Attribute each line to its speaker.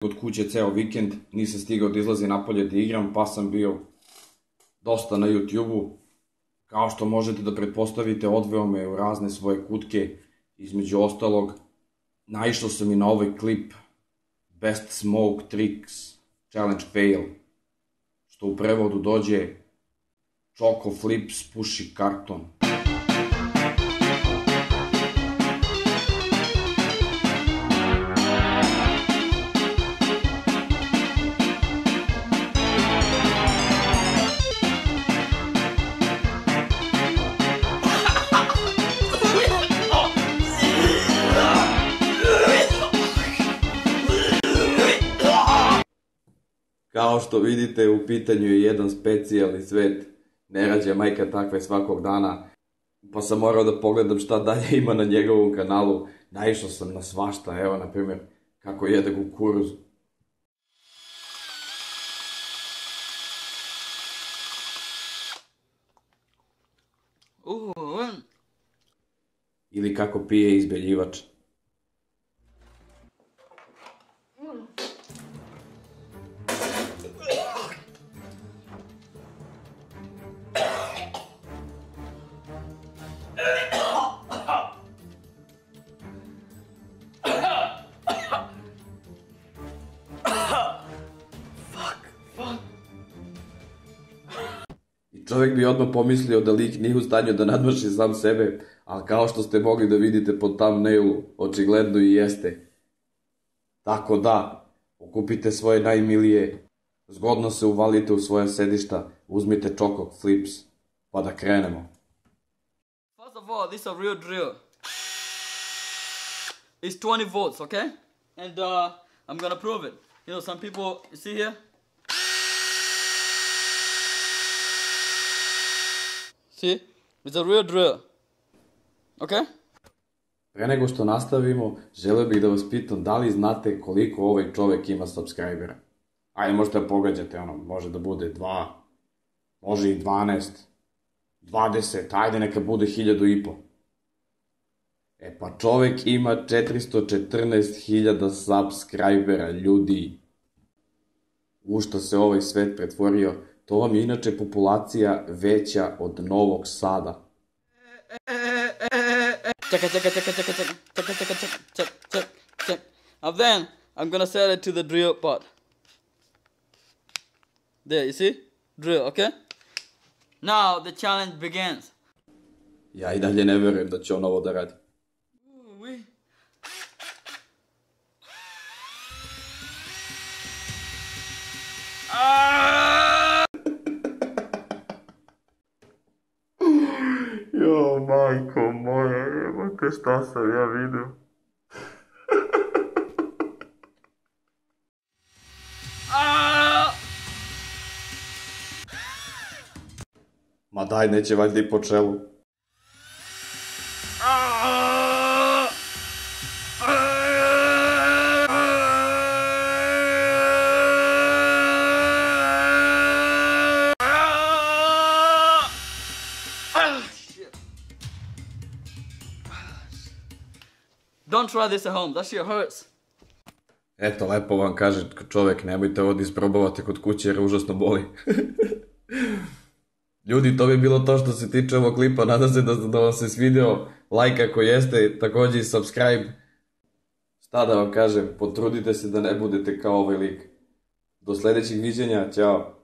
Speaker 1: Od kuće ceo vikend, nisam stigao da izlazim napolje da igram, pa sam bio dosta na YouTube-u. Kao što možete da pretpostavite, odveo me u razne svoje kutke, između ostalog, naišao sam i na ovaj klip Best Smoke Tricks Challenge Fail, što u prevodu dođe Choco Flips puši karton. Kao što vidite, u pitanju je jedan specijalni svet, ne rađa majka takve svakog dana, pa sam morao da pogledam šta dalje ima na njegovom kanalu. Naišao sam na svašta, evo na primjer kako jede kukuruz. Ili kako pije izbeljivač. Čovjek bi odmah pomislio da lik nije u stanju da nadmaši sam sebe, ali kao što ste mogli da vidite po thumbnailu, očigledno i jeste. Tako da, okupite svoje najmilije, zgodno se uvalite u svoja sedišta, uzmite Choco Flips, pa da krenemo.
Speaker 2: First of all, this is a real drill. It's 20 volts, okay? And I'm gonna prove it. You know, some people, you see here? See? It's a real drill. Okay?
Speaker 1: Pre nego što nastavimo, želeo bih da vas pitam da li znate koliko ovaj čovek ima subscribera. Ajde, možete da pogađate, može da bude 2, može i 12, 20, ajde neka bude 1500. E pa čovek ima 414.000 subscribera, ljudi. U što se ovaj svet pretvorio, to vam je inače populacija veća od Novog Sada.
Speaker 2: Check. And then I'm gonna set it to the drill part. There, you see? Drill, okay? Now the challenge begins.
Speaker 1: Ja i dalje ne verujem da će on ovo da radi. Jo, majko moja, jebate, šta sam ja vidio. Ma daj, neće valjda i po čelu.
Speaker 2: Don't try this at home, that shit hurts.
Speaker 1: Eto, lepo vam kaže čovek, nemojte ovo da isprobavate kod kuće jer užasno boli. Ljudi, to bi bilo to što se tiče ovog klipa, nadam se da vam se svideo, like ako jeste, također i subscribe. Šta da vam kažem, potrudite se da ne budete kao ovaj lik. Do sledećeg viđenja, ćao.